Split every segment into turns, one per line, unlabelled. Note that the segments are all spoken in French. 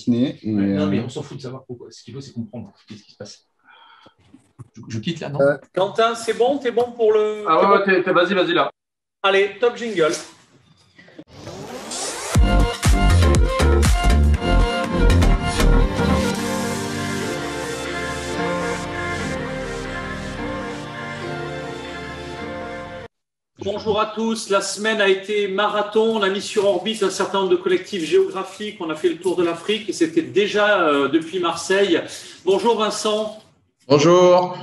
matinée.
Non, mais on s'en fout de savoir pourquoi. Ce qu'il faut, c'est comprendre qu'est-ce qui se passe. Je quitte là, non?
Quentin, c'est bon? T'es bon pour le...
Ah ouais, vas-y là.
Allez, top jingle. Bonjour à tous, la semaine a été marathon, on a mis sur orbite un certain nombre de collectifs géographiques, on a fait le tour de l'Afrique et c'était déjà depuis Marseille. Bonjour Vincent.
Bonjour.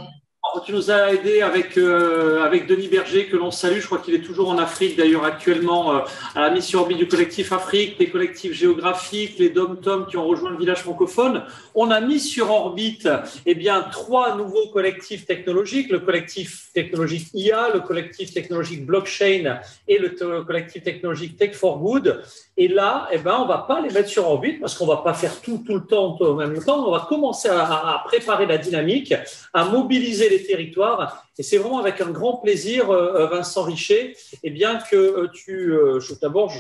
Tu nous as aidé avec Denis Berger, que l'on salue. Je crois qu'il est toujours en Afrique, d'ailleurs, actuellement, à la mission orbite du collectif Afrique, les collectifs géographiques, les dom-tom qui ont rejoint le village francophone. On a mis sur orbite, eh bien, 3 nouveaux collectifs technologiques, le collectif technologique IA, le collectif technologique blockchain et le collectif technologique Tech for Good. Et là, eh ben, on va pas les mettre sur orbite parce qu'on va pas faire tout le temps en même temps. On va commencer à préparer la dynamique, à mobiliser les territoires. Et c'est vraiment avec un grand plaisir, Vincent Richer, eh bien que d'abord,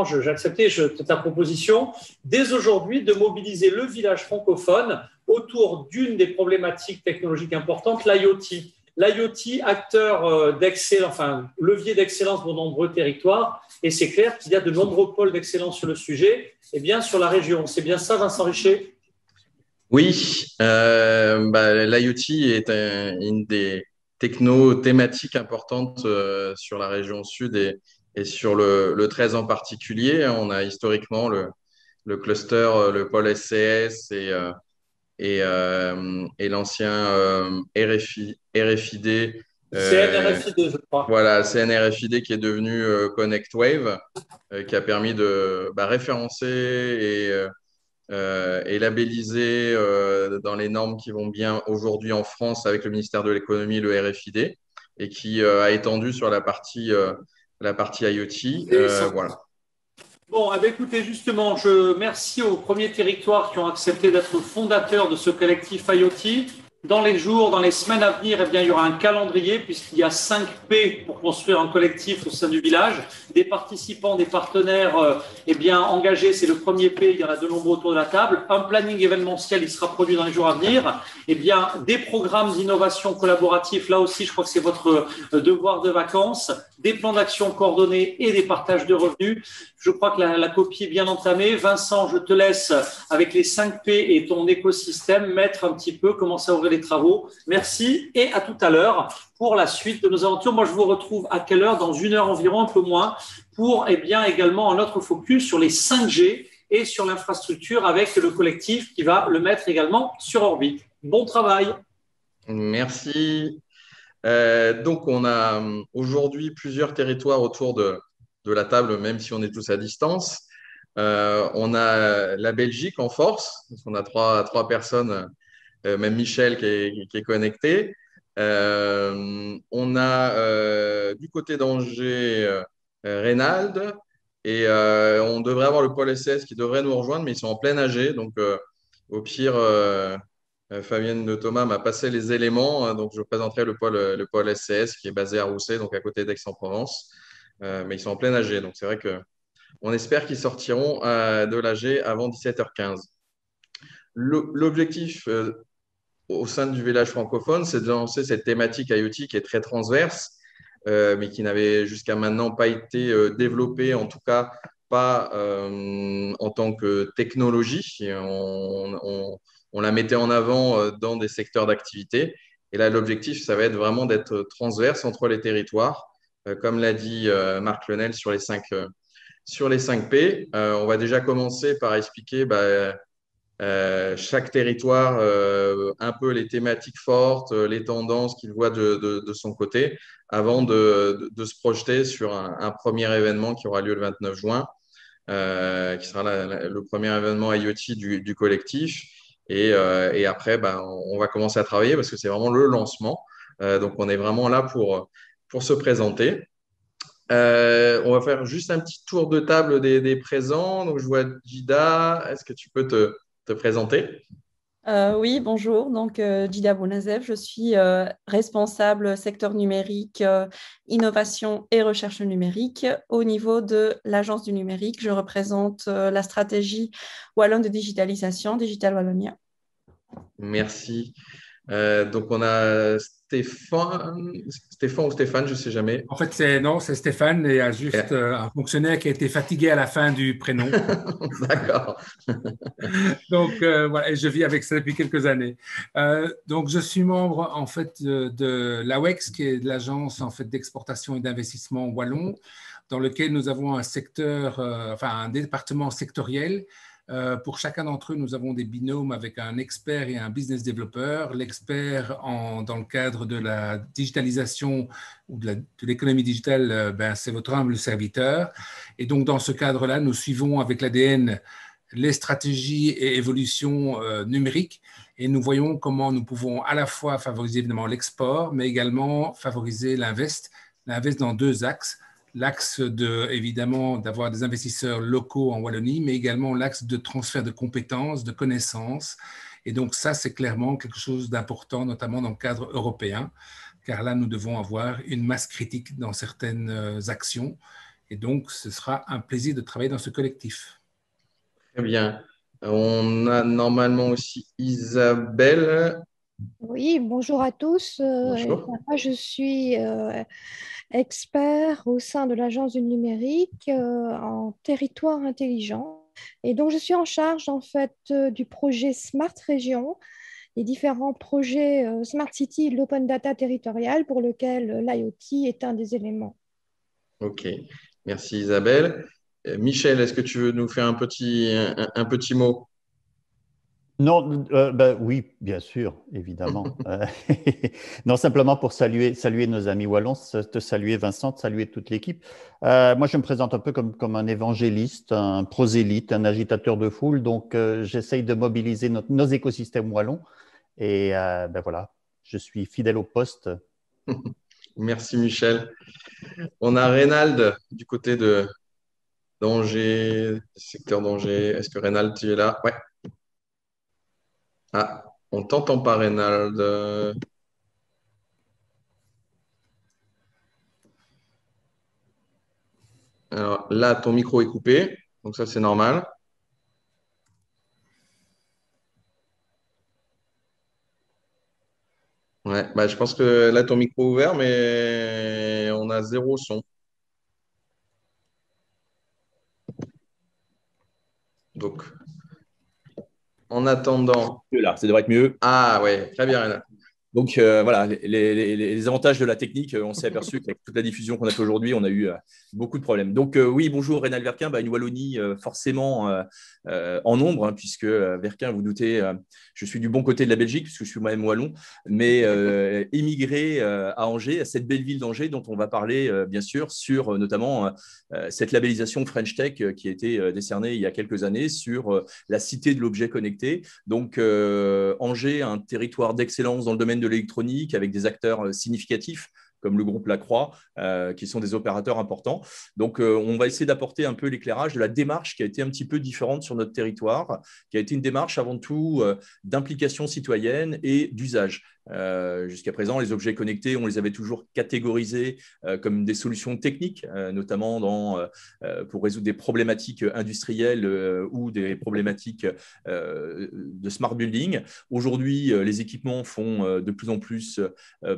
j'ai accepté ta proposition dès aujourd'hui de mobiliser le village francophone autour d'une des problématiques technologiques importantes, l'IoT. L'IoT, acteur d'excellence, enfin levier d'excellence pour de nombreux territoires, et c'est clair qu'il y a de nombreux pôles d'excellence sur le sujet, et bien sur la région. C'est bien ça, Vincent Richer?
Oui, l'IoT est une des technos thématiques importantes sur la région sud et sur le 13 en particulier. On a historiquement le cluster, le pôle SCS et l'ancien RFID.
CNRFID, je crois.
Voilà, CNRFID qui est devenu ConnectWave, qui a permis de référencer et labelliser dans les normes qui vont bien aujourd'hui en France avec le ministère de l'économie, le RFID, et qui a étendu sur la partie IoT. Voilà.
Bon, écoutez, justement, merci aux premiers territoires qui ont accepté d'être fondateurs de ce collectif IoT. Dans les jours, dans les semaines à venir, eh bien, il y aura un calendrier puisqu'il y a 5 P pour construire un collectif au sein du village. Des participants, des partenaires eh bien, engagés, c'est le premier P, il y en a de nombreux autour de la table. Un planning événementiel, il sera produit dans les jours à venir. Eh bien, des programmes d'innovation collaboratifs, là aussi, je crois que c'est votre devoir de vacances. Des plans d'action coordonnés et des partages de revenus. Je crois que la copie est bien entamée. Vincent, je te laisse avec les 5 P et ton écosystème mettre un petit peu, commencer à ouvrir les travaux. Merci et à tout à l'heure pour la suite de nos aventures. Moi, je vous retrouve à quelle heure? Dans 1 heure environ, un peu moins, pour également un autre focus sur les 5G et sur l'infrastructure avec le collectif qui va le mettre également sur orbite. Bon travail.
Merci. Donc, on a aujourd'hui plusieurs territoires autour de la table, même si on est tous à distance. On a la Belgique en force, parce qu'on a trois personnes, même Michel qui est connecté. On a du côté d'Angers, Reynald, et on devrait avoir le pôle SS qui devrait nous rejoindre, mais ils sont en plein AG. Donc, au pire, Fabienne de Thomas m'a passé les éléments, donc je présenterai le pôle SCS qui est basé à Rousset, donc à côté d'Aix-en-Provence. Mais ils sont en plein AG, donc c'est vrai qu'on espère qu'ils sortiront de l'AG avant 17h15. L'objectif au sein du village francophone, c'est de lancer cette thématique IoT qui est très transverse, mais qui n'avait jusqu'à maintenant pas été développée, en tout cas pas en tant que technologie. On la mettait en avant dans des secteurs d'activité. Et là, l'objectif, ça va être vraiment d'être transverse entre les territoires. Comme l'a dit Marc Lenel sur les 5 P. On va déjà commencer par expliquer chaque territoire, un peu les thématiques fortes, les tendances qu'il voit de son côté, avant de se projeter sur un premier événement qui aura lieu le 29 juin, qui sera le premier événement IoT du collectif. Et après, on va commencer à travailler parce que c'est vraiment le lancement. Donc, on est vraiment là pour se présenter. On va faire juste un petit tour de table des présents. Donc, je vois Gida. Est-ce que tu peux te présenter?
Oui, bonjour. Donc, Dida Bounazev, je suis responsable secteur numérique, innovation et recherche numérique. Au niveau de l'Agence du numérique, je représente la stratégie wallonne de digitalisation, Digital Wallonia.
Merci. Donc, on a Stéphane ou Stéphane, je ne sais jamais.
En fait, c'est Stéphane. Il y a juste
Ok.
un fonctionnaire qui a été fatigué à la fin du prénom.
D'accord.
Donc, voilà, et je vis avec ça depuis quelques années. Donc, je suis membre, en fait, de l'AWEX, qui est l'agence, en fait, d'exportation et d'investissement wallon, dans lequel nous avons un secteur, enfin, un département sectoriel. Pour chacun d'entre eux, nous avons des binômes avec un expert et un business developer. L'expert, dans le cadre de la digitalisation ou de l'économie digitale, ben, c'est votre humble serviteur. Et donc, dans ce cadre-là, nous suivons avec l'ADN les stratégies et évolutions numériques et nous voyons comment nous pouvons à la fois favoriser évidemment l'export, mais également favoriser l'invest dans deux axes. L'axe évidemment d'avoir des investisseurs locaux en Wallonie, mais également l'axe de transfert de compétences, de connaissances. Et donc ça, c'est clairement quelque chose d'important, notamment dans le cadre européen, car là, nous devons avoir une masse critique dans certaines actions. Et donc, ce sera un plaisir de travailler dans ce collectif.
Très bien. On a normalement aussi Isabelle.
Oui, bonjour à tous.
Bonjour.
Moi, je suis expert au sein de l'Agence du numérique en territoire intelligent. Et donc, je suis en charge en fait du projet Smart Région, les différents projets Smart City et l'Open Data territorial pour lequel l'IoT est un des éléments.
Ok. Merci Isabelle. Michel, est-ce que tu veux nous faire un petit mot?
Non, ben oui, bien sûr, évidemment. Non, simplement pour saluer nos amis wallons, te saluer Vincent, te saluer toute l'équipe. Moi, je me présente un peu comme un évangéliste, un prosélyte, un agitateur de foule. Donc, j'essaye de mobiliser nos écosystèmes wallons. Et ben voilà, je suis fidèle au poste.
Merci Michel. On a Reynald du côté de d'Angers, secteur d'Angers. Est-ce que Reynald, tu es là? Ouais. Ah, on t'entend pas, Reynald. Alors là, ton micro est coupé, donc ça, c'est normal. Ouais, bah, je pense que là, ton micro est ouvert, mais on a zéro son. Donc, en attendant.
Là, ça devrait être mieux.
Ah ouais, très bien, Reynald.
Donc voilà, les avantages de la technique, on s'est aperçu qu'avec toute la diffusion qu'on a fait aujourd'hui, on a eu beaucoup de problèmes. Donc oui, bonjour Reynald Verquin, une Wallonie forcément en nombre, hein, puisque Verquin, vous doutez, je suis du bon côté de la Belgique, puisque je suis moi-même wallon, mais émigré à Angers, à cette belle ville d'Angers dont on va parler bien sûr, sur notamment cette labellisation French Tech qui a été décernée il y a quelques années sur la cité de l'objet connecté. Donc Angers, un territoire d'excellence dans le domaine de l'électronique avec des acteurs significatifs comme le groupe Lacroix, qui sont des opérateurs importants. Donc, on va essayer d'apporter un peu l'éclairage de la démarche qui a été un petit peu différente sur notre territoire, qui a été une démarche avant tout d'implication citoyenne et d'usage. Jusqu'à présent, les objets connectés, on les avait toujours catégorisés comme des solutions techniques, notamment pour résoudre des problématiques industrielles ou des problématiques de smart building. Aujourd'hui, les équipements font de plus en plus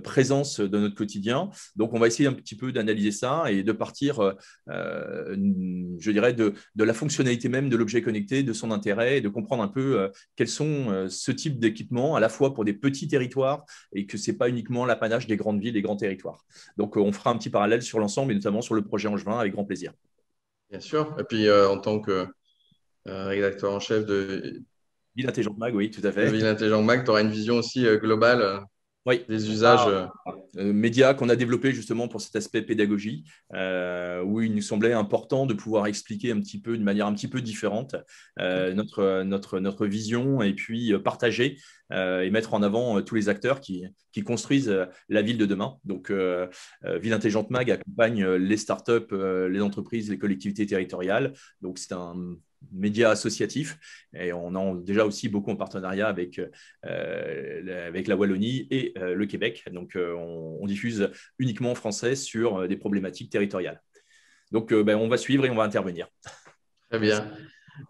présence dans notre quotidien. Donc, on va essayer un petit peu d'analyser ça et de partir, je dirais, de la fonctionnalité même de l'objet connecté, de son intérêt et de comprendre un peu quels sont ce type d'équipements, à la fois pour des petits territoires et que ce n'est pas uniquement l'apanage des grandes villes, des grands territoires. Donc, on fera un petit parallèle sur l'ensemble et notamment sur le projet Angevin avec grand plaisir.
Bien sûr. Et puis, en tant que rédacteur en chef de
Ville Intelligente Mag, oui, tout à fait.
Ville Intelligente Mag, tu auras une vision aussi globale
oui.
des usages.
Médias qu'on a développé justement pour cet aspect pédagogie, où il nous semblait important de pouvoir expliquer un petit peu, de manière un petit peu différente, notre vision et puis partager et mettre en avant tous les acteurs qui construisent la ville de demain. Donc, Ville Intelligente Mag accompagne les startups, les entreprises, les collectivités territoriales. Donc, c'est média associatif. Et on a déjà aussi beaucoup en partenariat avec la Wallonie et le Québec. Donc, on diffuse uniquement en français sur des problématiques territoriales. Donc, on va suivre et on va intervenir.
Très bien.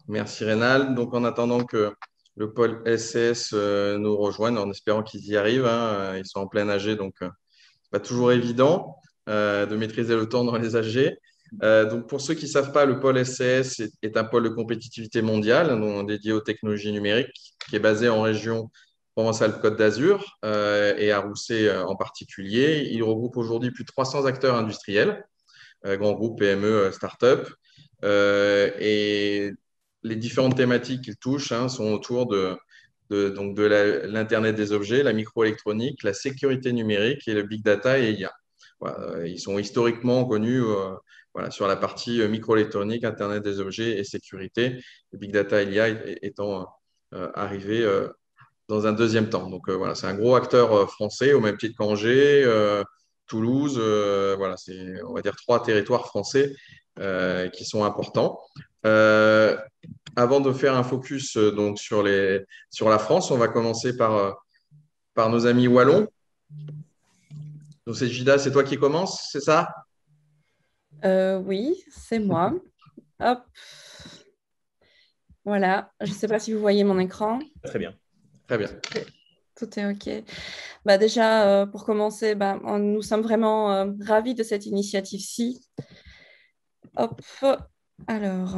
Merci Rénal. Donc, en attendant que le pôle SCS nous rejoigne, en espérant qu'ils y arrivent, hein, ils sont en plein AG, donc c'est pas toujours évident de maîtriser le temps dans les AG. Donc, pour ceux qui ne savent pas, le pôle SCS est un pôle de compétitivité mondiale donc, dédié aux technologies numériques qui est basé en région Provence-Alpes-Côte d'Azur et à Rousset en particulier. Il regroupe aujourd'hui plus de 300 acteurs industriels, grands groupes, PME, start-up. Et les différentes thématiques qu'il touche sont autour donc l'Internet des objets, la microélectronique, la sécurité numérique et le big data et IA. Voilà, ils sont historiquement connus sur la partie microélectronique, Internet des objets et sécurité, le big data et l'IA étant arrivé dans un deuxième temps. Donc voilà, c'est un gros acteur français au même titre qu'Angers, Toulouse. Voilà, c'est, on va dire, 3 territoires français qui sont importants. Avant de faire un focus donc sur la France, on va commencer par nos amis wallons. Donc c'est Gida, c'est toi qui commences, c'est ça?
Oui, c'est moi. Hop. Voilà, je ne sais pas si vous voyez mon écran.
Très bien.
Très bien.
Tout est OK. Déjà, pour commencer, nous sommes vraiment ravis de cette initiative-ci. Hop, alors,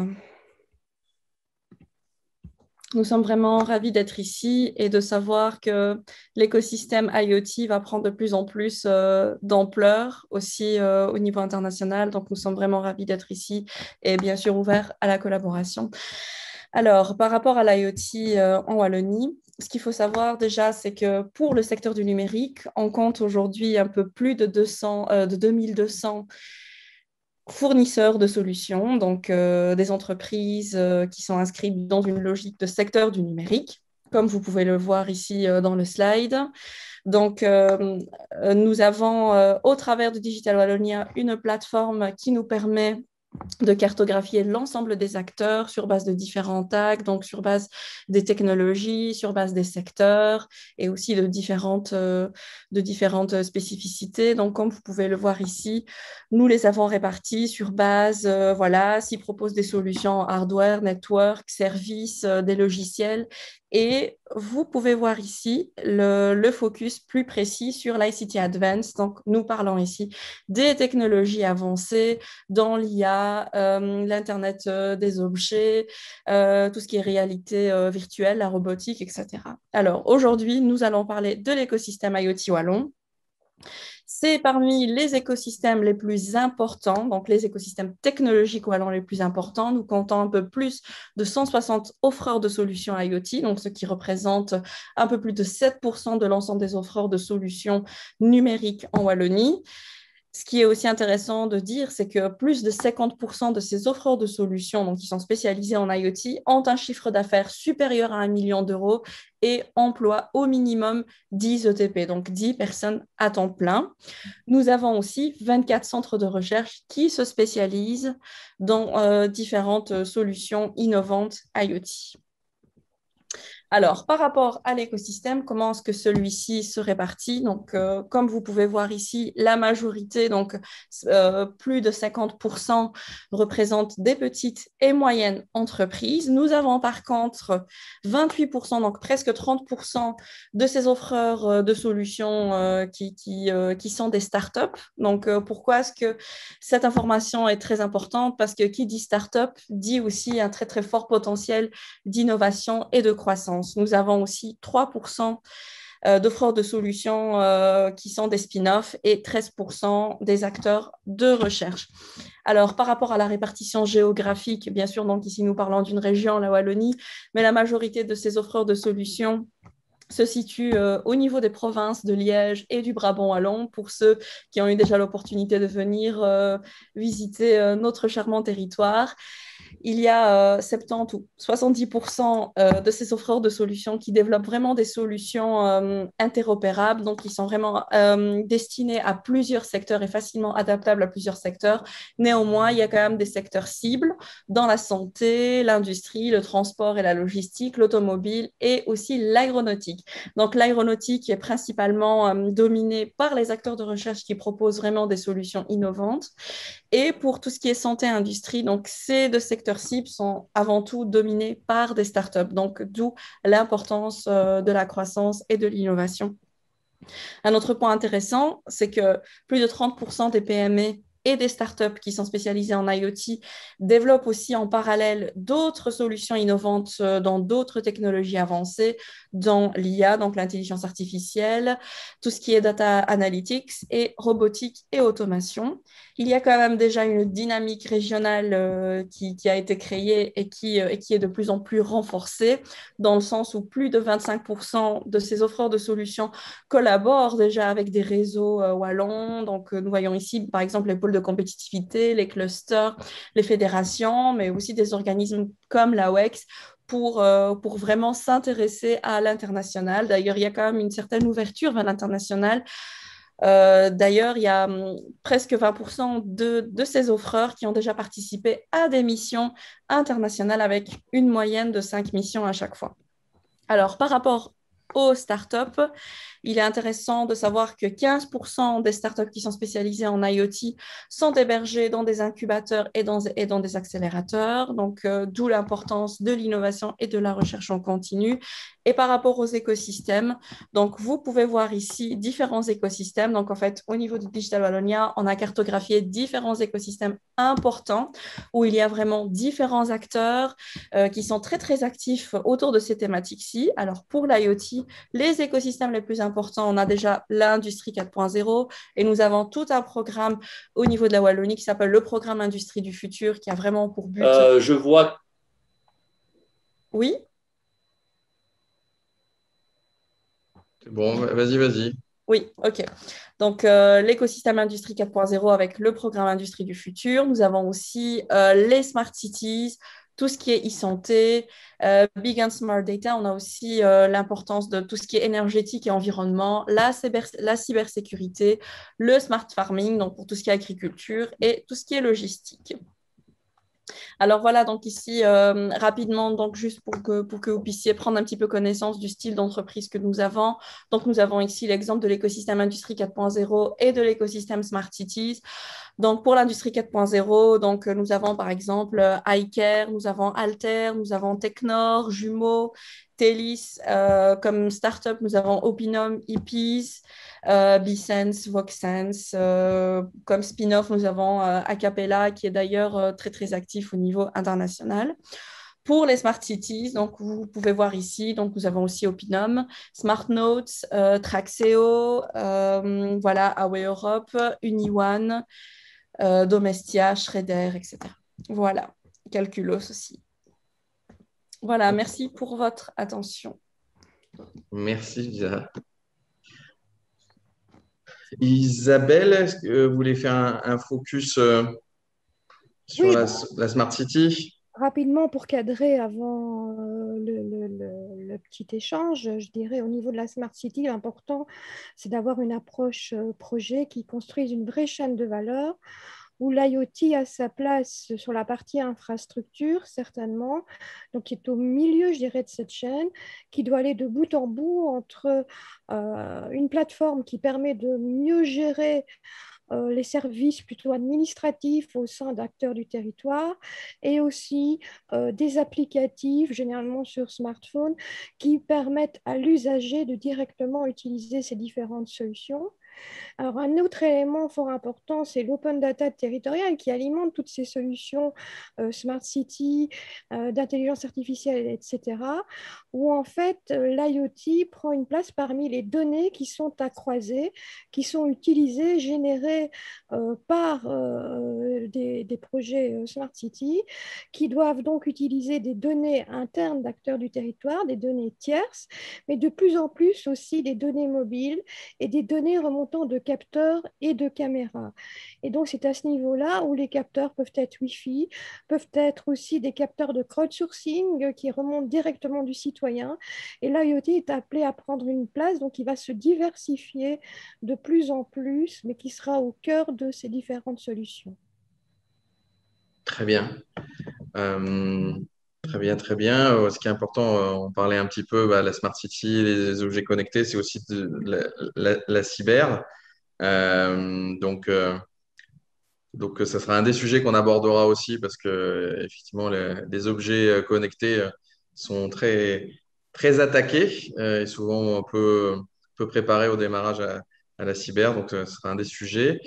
nous sommes vraiment ravis d'être ici et de savoir que l'écosystème IoT va prendre de plus en plus d'ampleur aussi au niveau international. Donc, nous sommes vraiment ravis d'être ici et bien sûr ouverts à la collaboration. Alors, par rapport à l'IoT en Wallonie, ce qu'il faut savoir déjà, c'est que pour le secteur du numérique, on compte aujourd'hui un peu plus de 2200 fournisseurs de solutions, donc des entreprises qui sont inscrites dans une logique de secteur du numérique, comme vous pouvez le voir ici dans le slide. Donc, nous avons, au travers de Digital Wallonia, une plateforme qui nous permet de cartographier l'ensemble des acteurs sur base de différents tags, donc sur base des technologies, sur base des secteurs et aussi de différentes spécificités. Donc, comme vous pouvez le voir ici, nous les avons répartis sur base, s'ils proposent des solutions hardware, network, services, des logiciels. Et vous pouvez voir ici le focus plus précis sur l'ICT Advanced. Donc, nous parlons ici des technologies avancées dans l'IA, l'Internet des objets, tout ce qui est réalité virtuelle, la robotique, etc. Alors, aujourd'hui, nous allons parler de l'écosystème IoT Wallon. C'est parmi les écosystèmes les plus importants, donc les écosystèmes technologiques wallons les plus importants. Nous comptons un peu plus de 160 offreurs de solutions IoT, donc ce qui représente un peu plus de 7% de l'ensemble des offreurs de solutions numériques en Wallonie. Ce qui est aussi intéressant de dire, c'est que plus de 50% de ces offreurs de solutions, donc qui sont spécialisées en IoT, ont un chiffre d'affaires supérieur à 1 million d'euros et emploient au minimum 10 ETP, donc 10 personnes à temps plein. Nous avons aussi 24 centres de recherche qui se spécialisent dans différentes solutions innovantes IoT. Alors, par rapport à l'écosystème, comment est-ce que celui-ci se répartit? Donc, comme vous pouvez voir ici, la majorité, donc plus de 50%, représentent des petites et moyennes entreprises. Nous avons par contre 28%, donc presque 30% de ces offreurs de solutions qui sont des startups. Donc, pourquoi est-ce que cette information est très importante? Parce que qui dit startup dit aussi un très, très fort potentiel d'innovation et de croissance. Nous avons aussi 3% d'offreurs de solutions qui sont des spin-offs et 13% des acteurs de recherche. Alors, par rapport à la répartition géographique, bien sûr, donc ici nous parlons d'une région, la Wallonie, mais la majorité de ces offreurs de solutions se situe au niveau des provinces de Liège et du Brabant wallon, pour ceux qui ont eu déjà l'opportunité de venir visiter notre charmant territoire. il y a 70 ou 70% de ces offreurs de solutions qui développent vraiment des solutions interopérables, donc qui sont vraiment destinées à plusieurs secteurs et facilement adaptables à plusieurs secteurs. Néanmoins, il y a quand même des secteurs cibles dans la santé, l'industrie, le transport et la logistique, l'automobile et aussi l'aéronautique. Donc l'aéronautique est principalement dominée par les acteurs de recherche qui proposent vraiment des solutions innovantes. Et pour tout ce qui est santé et industrie, donc ces deux secteurs cibles sont avant tout dominés par des startups, donc d'où l'importance de la croissance et de l'innovation. Un autre point intéressant, c'est que plus de 30% des PME et des startups qui sont spécialisées en IoT développent aussi en parallèle d'autres solutions innovantes dans d'autres technologies avancées, dans l'IA, donc l'intelligence artificielle, tout ce qui est data analytics et robotique et automation. Il y a quand même déjà une dynamique régionale qui a été créée et qui est de plus en plus renforcée, dans le sens où plus de 25% de ces offreurs de solutions collaborent déjà avec des réseaux wallons. Donc, nous voyons ici, par exemple, les pôles de compétitivité, les clusters, les fédérations, mais aussi des organismes comme la WEX pour vraiment s'intéresser à l'international. D'ailleurs, il y a quand même une certaine ouverture vers l'international. D'ailleurs, il y a presque 20% de ces offreurs qui ont déjà participé à des missions internationales avec une moyenne de 5 missions à chaque fois. Alors, par rapport aux startups, il est intéressant de savoir que 15% des startups qui sont spécialisées en IoT sont hébergées dans des incubateurs et dans des accélérateurs, donc d'où l'importance de l'innovation et de la recherche en continu. Et par rapport aux écosystèmes, donc vous pouvez voir ici différents écosystèmes. Donc en fait, au niveau de Digital Wallonia, on a cartographié différents écosystèmes importants où il y a vraiment différents acteurs qui sont très très actifs autour de ces thématiques-ci. Alors pour l'IoT, les écosystèmes les plus importants, on a déjà l'industrie 4.0 et nous avons tout un programme au niveau de la Wallonie qui s'appelle le programme Industrie du futur qui a vraiment pour but…
Je vois.
Oui.
C'est bon, vas-y.
Oui, ok. Donc, l'écosystème Industrie 4.0 avec le programme Industrie du futur. Nous avons aussi les Smart Cities, tout ce qui est e-santé, Big and Smart Data. On a aussi l'importance de tout ce qui est énergétique et environnement, la cybersécurité, le smart farming, donc pour tout ce qui est agriculture et tout ce qui est logistique. Alors voilà, donc ici, rapidement, donc juste pour que vous puissiez prendre un petit peu connaissance du style d'entreprise que nous avons. Donc nous avons ici l'exemple de l'écosystème Industrie 4.0 et de l'écosystème Smart Cities. Donc pour l'Industrie 4.0, donc nous avons par exemple iCare, nous avons Alter, nous avons Technor, Jumeaux, Telis, comme startup, nous avons Opinum, Hippies, Bisense, Voxense. Comme spin-off, nous avons Acapella, qui est d'ailleurs très, très actif au niveau international. Pour les Smart Cities, donc vous pouvez voir ici, donc nous avons aussi Opinum, Smart Notes, Traxeo, voilà, Away Europe, UniOne, Domestia, Schroeder, etc. Voilà, Calculos aussi. Voilà, merci pour votre attention.
Merci, Lisa. Isabelle, est-ce que vous voulez faire un focus sur
Oui,
la Smart City?
rapidement, pour cadrer avant le petit échange, je dirais au niveau de la Smart City, l'important, c'est d'avoir une approche projet qui construise une vraie chaîne de valeur où l'IoT a sa place sur la partie infrastructure, certainement, donc qui est au milieu, je dirais, de cette chaîne, qui doit aller de bout en bout entre une plateforme qui permet de mieux gérer les services plutôt administratifs au sein d'acteurs du territoire et aussi des applicatifs, généralement sur smartphone, qui permettent à l'usager de directement utiliser ces différentes solutions. Alors, un autre élément fort important, c'est l'open data territorial qui alimente toutes ces solutions Smart City, d'intelligence artificielle, etc., où en fait l'IoT prend une place parmi les données qui sont à croiser, qui sont utilisées, générées par des projets Smart City, qui doivent donc utiliser des données internes d'acteurs du territoire, des données tierces, mais de plus en plus aussi des données mobiles et des données remontées autant de capteurs et de caméras. Et donc, c'est à ce niveau-là où les capteurs peuvent être Wi-Fi, peuvent être aussi des capteurs de crowdsourcing qui remontent directement du citoyen. Et l'IoT est appelé à prendre une place, donc il va se diversifier de plus en plus, mais qui sera au cœur de ces différentes solutions.
Très bien. Euh, Très bien, très bien. Ce qui est important, on parlait un petit peu, la Smart City, les objets connectés, c'est aussi la cyber. Donc, ça sera un des sujets qu'on abordera aussi parce que, effectivement, les objets connectés sont très, très attaqués et souvent peu préparés au démarrage à la cyber. Donc, ce sera un des sujets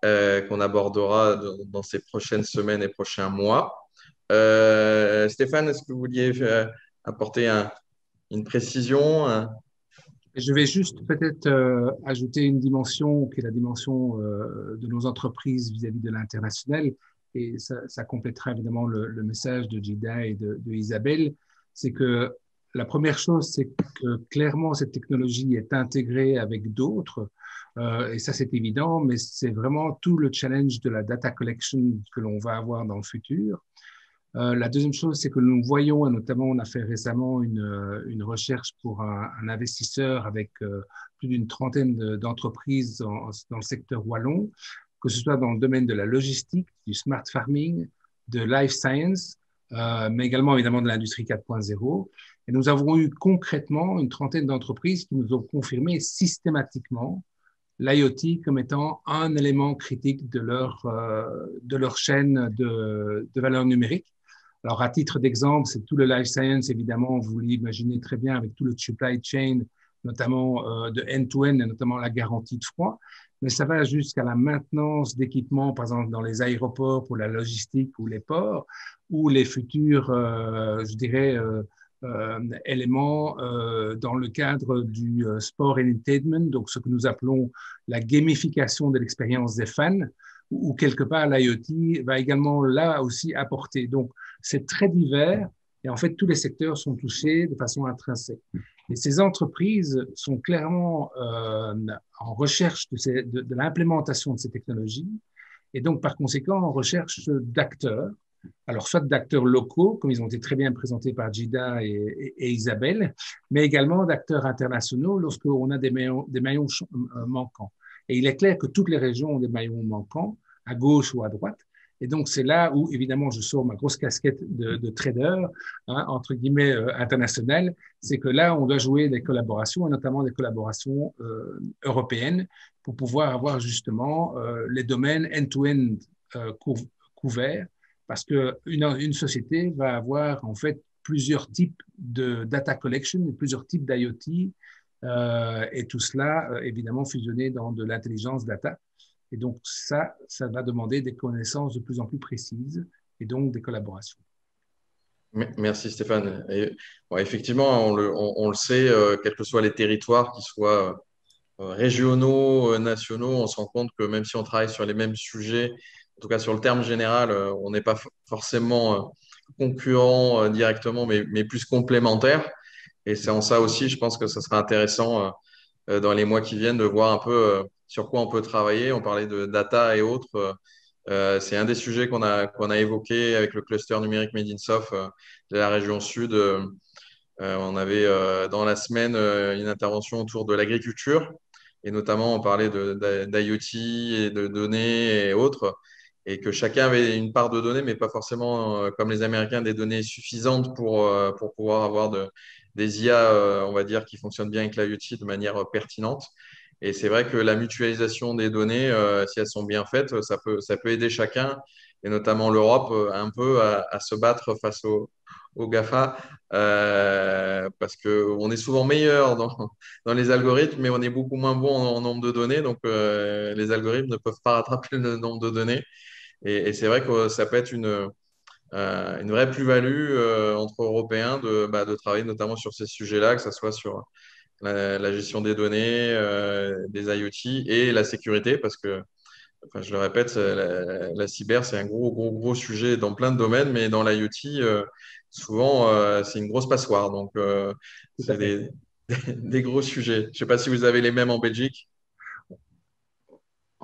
qu'on abordera dans ces prochaines semaines et prochains mois. Stéphane, est-ce que vous vouliez apporter une précision?
Je vais juste peut-être ajouter une dimension qui est la dimension de nos entreprises vis-à-vis de l'international, et ça complétera évidemment le message de Gilda et de Isabelle. C'est que la première chose, c'est que clairement cette technologie est intégrée avec d'autres, et ça c'est évident, mais c'est vraiment tout le challenge de la data collection que l'on va avoir dans le futur. La deuxième chose, c'est que nous voyons, et notamment on a fait récemment une recherche pour un investisseur avec plus d'une trentaine d'entreprises dans le secteur wallon, que ce soit dans le domaine de la logistique, du smart farming, de life science, mais également évidemment de l'industrie 4.0. Et nous avons eu concrètement une trentaine d'entreprises qui nous ont confirmé systématiquement l'IoT comme étant un élément critique de leur chaîne de valeur numérique. Alors, à titre d'exemple, c'est tout le life science, évidemment, vous l'imaginez très bien avec tout le supply chain, notamment de end-to-end, et notamment la garantie de froid. Mais ça va jusqu'à la maintenance d'équipements, par exemple, dans les aéroports pour la logistique ou les ports, ou les futurs, je dirais, éléments dans le cadre du sport and entertainment, donc ce que nous appelons la gamification de l'expérience des fans, où quelque part l'IoT va également là aussi apporter. Donc, c'est très divers et en fait, tous les secteurs sont touchés de façon intrinsèque. Et ces entreprises sont clairement en recherche de l'implémentation de ces technologies et donc, par conséquent, en recherche d'acteurs. Alors, soit d'acteurs locaux, comme ils ont été très bien présentés par Gilda et Isabelle, mais également d'acteurs internationaux lorsqu'on a des maillons manquants. Et il est clair que toutes les régions ont des maillons manquants, à gauche ou à droite. Et donc, c'est là où, évidemment, je sors ma grosse casquette de trader, entre guillemets, internationale. C'est que là, on doit jouer des collaborations, et notamment des collaborations européennes, pour pouvoir avoir justement les domaines end-to-end couverts, parce qu'une société va avoir, en fait, plusieurs types de data collection, plusieurs types d'IoT, et tout cela, évidemment, fusionné dans de l'intelligence data. Et donc, ça va demander des connaissances de plus en plus précises et donc des collaborations.
Merci Stéphane. Et, bon, effectivement, on le sait, quels que soient les territoires, qu'ils soient régionaux, nationaux, on se rend compte que même si on travaille sur les mêmes sujets, en tout cas sur le terme général, on n'est pas forcément concurrents directement, mais plus complémentaires. Et c'est en ça aussi, je pense que ce sera intéressant dans les mois qui viennent de voir un peu sur quoi on peut travailler. On parlait de data et autres. C'est un des sujets qu'on a évoqué avec le cluster numérique Made in Soft de la région sud. On avait dans la semaine une intervention autour de l'agriculture et notamment on parlait d'IoT et de données et autres et que chacun avait une part de données mais pas forcément comme les Américains des données suffisantes pour pouvoir avoir des IA on va dire qui fonctionnent bien avec l'IoT de manière pertinente. Et c'est vrai que la mutualisation des données, si elles sont bien faites, ça peut aider chacun, et notamment l'Europe, un peu à se battre face aux GAFA, parce qu'on est souvent meilleur dans les algorithmes, mais on est beaucoup moins bon en nombre de données, donc les algorithmes ne peuvent pas rattraper le nombre de données. Et c'est vrai que ça peut être une vraie plus-value entre Européens de travailler notamment sur ces sujets-là, que ce soit sur la gestion des données, des IoT et la sécurité, parce que, enfin, je le répète, la cyber, c'est un gros sujet dans plein de domaines, mais dans l'IoT, souvent, c'est une grosse passoire. Donc, c'est des gros sujets. Je ne sais pas si vous avez les mêmes en Belgique.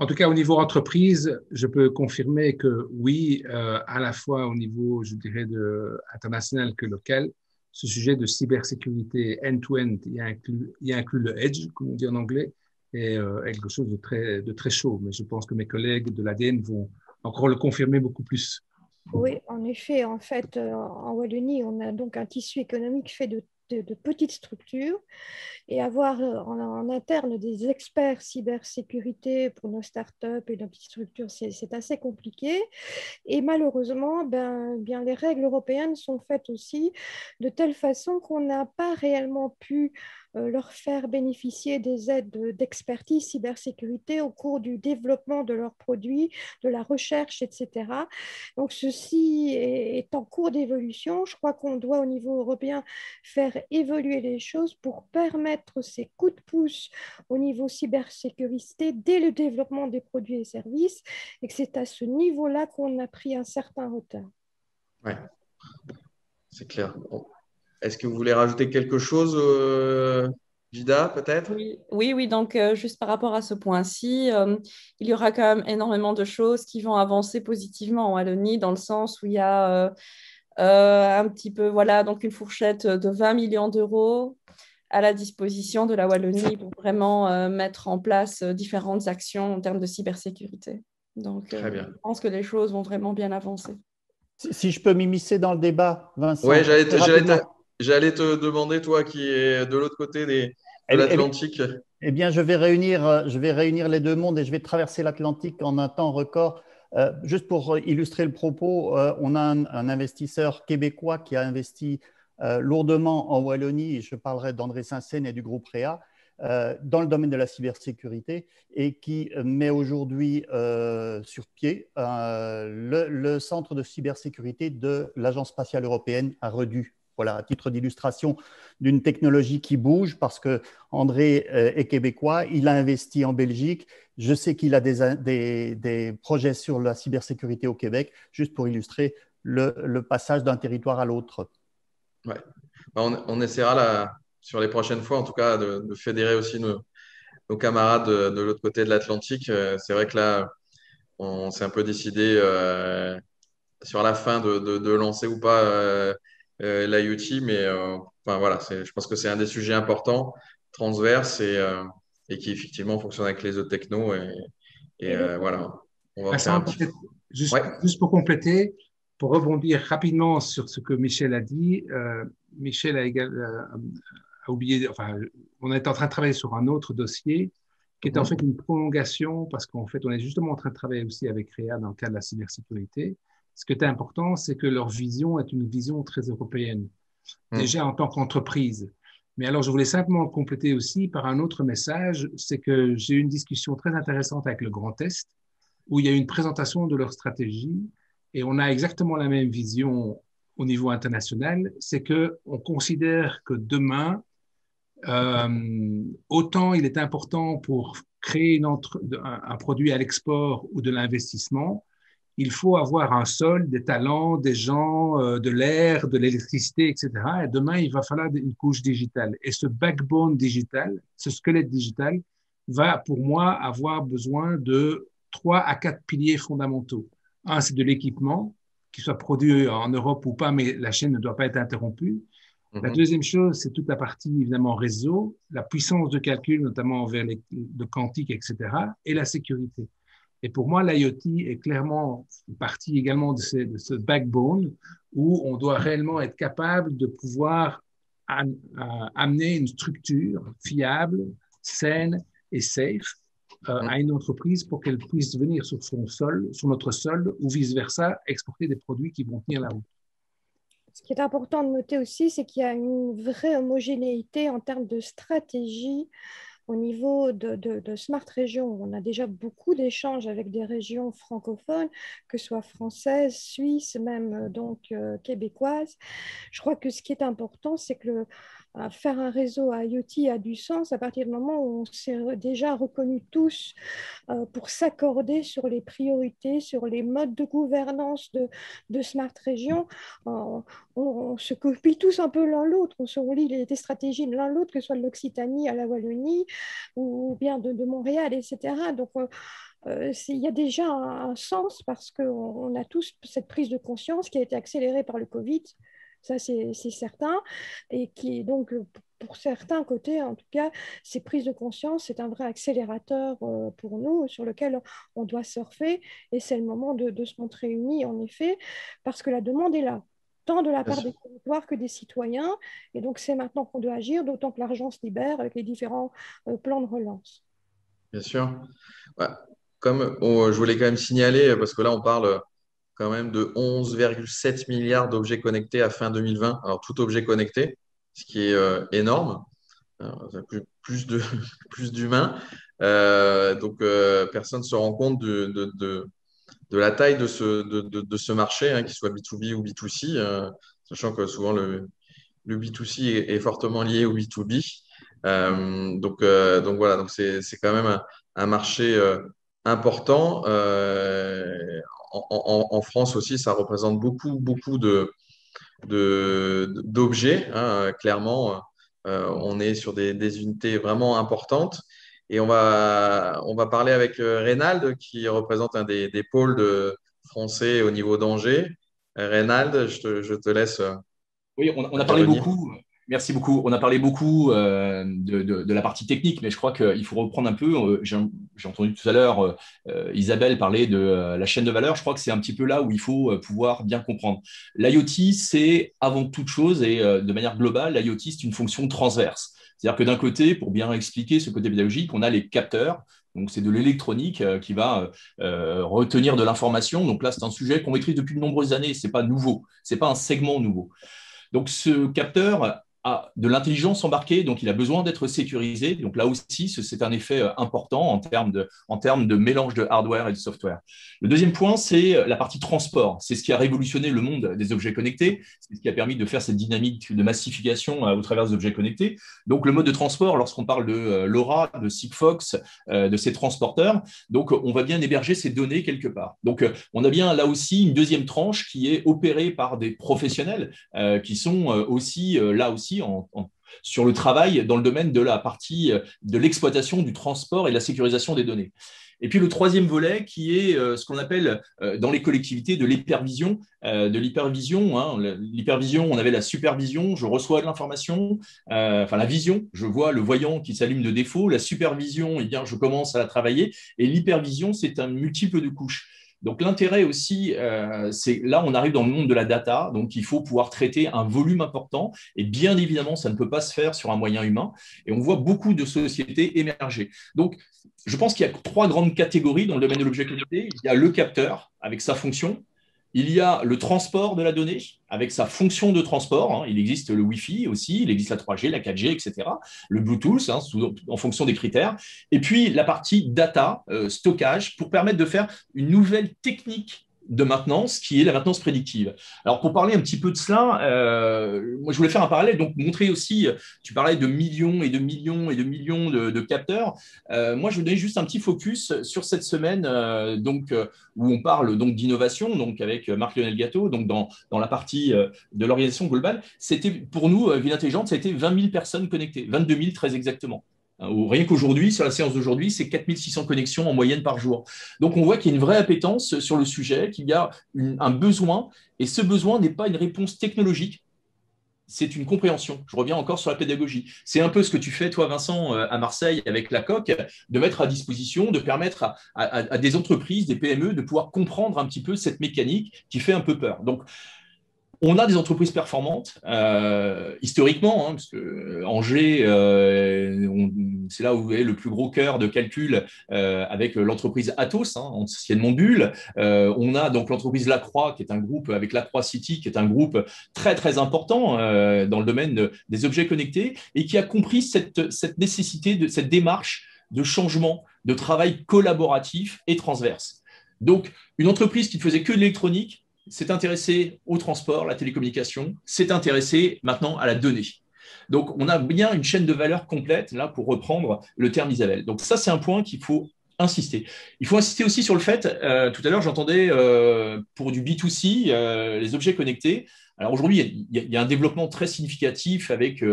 En tout cas, au niveau entreprise, je peux confirmer que oui, à la fois au niveau, je dirais, international que local, ce sujet de cybersécurité end-to-end, il inclut le edge, comme on dit en anglais, et quelque chose de très chaud. Mais je pense que mes collègues de l'ADN vont encore le confirmer beaucoup plus.
Oui, en effet, en fait, en Wallonie, on a donc un tissu économique fait de petites structures et avoir en interne des experts cybersécurité pour nos startups et nos petites structures, c'est assez compliqué. Et malheureusement, bien, les règles européennes sont faites aussi de telle façon qu'on n'a pas réellement pu leur faire bénéficier des aides d'expertise cybersécurité au cours du développement de leurs produits, de la recherche, etc. Donc, ceci est en cours d'évolution. Je crois qu'on doit, au niveau européen, faire évoluer les choses pour permettre ces coups de pouce au niveau cybersécurité dès le développement des produits et services, et que c'est à ce niveau-là qu'on a pris un certain retard.
Ouais, c'est clair. Bon. Est-ce que vous voulez rajouter quelque chose, Gida, peut-être?
Oui. Donc, juste par rapport à ce point-ci, il y aura quand même énormément de choses qui vont avancer positivement en Wallonie, dans le sens où il y a un petit peu, voilà, donc une fourchette de 20 millions d'euros à la disposition de la Wallonie pour vraiment mettre en place différentes actions en termes de cybersécurité. Donc,
Très bien.
je pense que les choses vont vraiment bien avancer.
Si je peux m'immiscer dans le débat, Vincent.
Oui,
rapidement.
j'allais te demander, toi qui es de l'autre côté de
Eh bien,
l'Atlantique.
Eh bien, je vais réunir les deux mondes et je vais traverser l'Atlantique en un temps record. Juste pour illustrer le propos, on a un investisseur québécois qui a investi lourdement en Wallonie, et je parlerai d'André Saint-Saëns et du groupe REA, dans le domaine de la cybersécurité et qui met aujourd'hui sur pied le centre de cybersécurité de l'Agence spatiale européenne à Redut. Voilà, à titre d'illustration d'une technologie qui bouge parce que André est québécois, il a investi en Belgique. Je sais qu'il a des projets sur la cybersécurité au Québec, juste pour illustrer le passage d'un territoire à l'autre.
Ouais. On essaiera sur les prochaines fois, en tout cas, de fédérer aussi nos camarades de l'autre côté de l'Atlantique. C'est vrai que là, on s'est un peu décidé sur la fin de lancer ou pas l'IoT, mais enfin, voilà, je pense que c'est un des sujets importants, transverses et qui effectivement fonctionne avec les autres technos. Et voilà, on va faire un petit peu.
Juste pour compléter, pour rebondir rapidement sur ce que Michel a dit, Michel a oublié, enfin, on est en train de travailler sur un autre dossier qui est en fait une prolongation parce qu'en fait, on est justement en train de travailler aussi avec REA dans le cadre de la cybersécurité. Ce qui est important, c'est que leur vision est une vision très européenne, déjà en tant qu'entreprise. Mais alors, je voulais simplement compléter aussi par un autre message, c'est que j'ai eu une discussion très intéressante avec le Grand Est, où il y a eu une présentation de leur stratégie, et on a exactement la même vision au niveau international, c'est qu'on considère que demain, autant il est important pour créer un produit à l'export ou de l'investissement, il faut avoir un sol, des talents, des gens, de l'air, de l'électricité, etc. Et demain, il va falloir une couche digitale. Et ce backbone digital, ce squelette digital, va pour moi avoir besoin de 3 à 4 piliers fondamentaux. Un, c'est de l'équipement, qu'il soit produit en Europe ou pas, mais la chaîne ne doit pas être interrompue. La deuxième chose, c'est toute la partie évidemment réseau, la puissance de calcul, notamment vers le quantique, etc., et la sécurité. Et pour moi, l'IoT est clairement une partie également de ce backbone où on doit réellement être capable de pouvoir amener une structure fiable, saine et safe à une entreprise pour qu'elle puisse venir sur notre sol ou vice-versa, exporter des produits qui vont tenir la route.
Ce qui est important de noter aussi, c'est qu'il y a une vraie homogénéité en termes de stratégie au niveau de Smart Région. On a déjà beaucoup d'échanges avec des régions francophones, que ce soit françaises, suisses, même donc québécoises. Je crois que ce qui est important, c'est que faire un réseau IoT a du sens à partir du moment où on s'est déjà reconnus tous pour s'accorder sur les priorités, sur les modes de gouvernance de Smart Région. On se copie tous un peu l'un l'autre, on lit les stratégies de l'un l'autre, que ce soit de l'Occitanie à la Wallonie ou bien de Montréal, etc. Donc, il y a déjà un sens parce qu'on a tous cette prise de conscience qui a été accélérée par le Covid, ça c'est certain, et qui donc pour certains côtés, en tout cas, ces prises de conscience, c'est un vrai accélérateur pour nous sur lequel on doit surfer et c'est le moment de se montrer unis en effet parce que la demande est là tant de la part des territoires que des citoyens. Et donc, c'est maintenant qu'on doit agir, d'autant que l'argent se libère avec les différents plans de relance.
Bien sûr. Ouais. Comme je voulais quand même signaler, parce que là, on parle quand même de 11,7 milliards d'objets connectés à fin 2020. Alors, tout objet connecté, ce qui est énorme. Alors, plus d'humains. Donc, personne ne se rend compte de la taille de ce marché, hein, qu'il soit B2B ou B2C, sachant que souvent le B2C est fortement lié au B2B. Donc voilà, donc c'est quand même un marché important. En France aussi, ça représente beaucoup d'objets, hein, clairement. On est sur des unités vraiment importantes. Et on va parler avec Reynald, qui représente un des pôles français au niveau d'Angers. Reynald, je te laisse
Oui, on a parlé
intervenir.
beaucoup. Merci beaucoup. On a parlé beaucoup de la partie technique, mais je crois qu'il faut reprendre un peu. J'ai entendu tout à l'heure Isabelle parler de la chaîne de valeur. Je crois que c'est un petit peu là où il faut pouvoir bien comprendre. L'IoT, c'est avant toute chose et de manière globale, l'IoT, c'est une fonction transverse. C'est-à-dire que d'un côté, pour bien expliquer ce côté pédagogique, on a les capteurs. Donc, c'est de l'électronique qui va retenir de l'information. Donc là, c'est un sujet qu'on maîtrise depuis de nombreuses années. Ce n'est pas nouveau. Ce n'est pas un segment nouveau. Donc, ce capteur a de l'intelligence embarquée, donc il a besoin d'être sécurisé. Donc là aussi, c'est un effet important en termes de mélange de hardware et de software. Le deuxième point, c'est la partie transport. C'est ce qui a révolutionné le monde des objets connectés. C'est ce qui a permis de faire cette dynamique de massification au travers des objets connectés. Donc le mode de transport, lorsqu'on parle de LoRa, de Sigfox, de ces transporteurs, donc on va bien héberger ces données quelque part. Donc on a bien là aussi une deuxième tranche qui est opérée par des professionnels qui sont aussi là aussi sur le travail dans le domaine de la partie de l'exploitation, du transport et de la sécurisation des données. Et puis le troisième volet qui est ce qu'on appelle dans les collectivités de l'hypervision. L'hypervision, on avait la supervision, je reçois de l'information, la vision, je vois le voyant qui s'allume de défaut. La supervision, eh bien, je commence à la travailler. Et l'hypervision, c'est un multiple de couches. Donc l'intérêt aussi, c'est là on arrive dans le monde de la data, donc il faut pouvoir traiter un volume important et bien évidemment ça ne peut pas se faire sur un moyen humain et on voit beaucoup de sociétés émerger. Donc je pense qu'il y a trois grandes catégories dans le domaine de l'objet connecté. Il y a le capteur avec sa fonction. Il y a le transport de la donnée avec sa fonction de transport. Il existe le Wi-Fi aussi, il existe la 3G, la 4G, etc. Le Bluetooth, en fonction des critères. Et puis la partie data, stockage, pour permettre de faire une nouvelle technique de maintenance qui est la maintenance prédictive. Alors pour parler un petit peu de cela, moi je voulais faire un parallèle, donc montrer aussi, tu parlais de millions et de millions et de millions de capteurs. Moi je vais donner juste un petit focus sur cette semaine où on parle donc d'innovation, donc avec Marc-Lionel Gâteau, donc dans la partie de l'organisation globale. C'était pour nous, Ville Intelligente, ça a été 20 000 personnes connectées, 22 000 très exactement. Rien qu'aujourd'hui, sur la séance d'aujourd'hui, c'est 4600 connexions en moyenne par jour. Donc, on voit qu'il y a une vraie appétence sur le sujet, qu'il y a un besoin, et ce besoin n'est pas une réponse technologique, c'est une compréhension. Je reviens encore sur la pédagogie. C'est un peu ce que tu fais, toi, Vincent, à Marseille, avec la COQ, de mettre à disposition, de permettre à des entreprises, des PME, de pouvoir comprendre un petit peu cette mécanique qui fait un peu peur. Donc, on a des entreprises performantes, historiquement, parce que Angers, c'est là où est le plus gros cœur de calcul avec l'entreprise Atos, anciennement Bull. On a donc l'entreprise Lacroix, qui est un groupe avec Lacroix City, qui est un groupe très, très important dans le domaine des objets connectés et qui a compris cette nécessité, de cette démarche de changement, de travail collaboratif et transverse. Donc, une entreprise qui ne faisait que de l'électronique, s'est intéressé au transport, la télécommunication, s'est intéressé maintenant à la donnée. Donc, on a bien une chaîne de valeur complète, là, pour reprendre le terme d'Isabelle. Donc, ça, c'est un point qu'il faut insister. Il faut insister aussi sur le fait, tout à l'heure, j'entendais pour du B2C, les objets connectés. Alors aujourd'hui, il y a un développement très significatif avec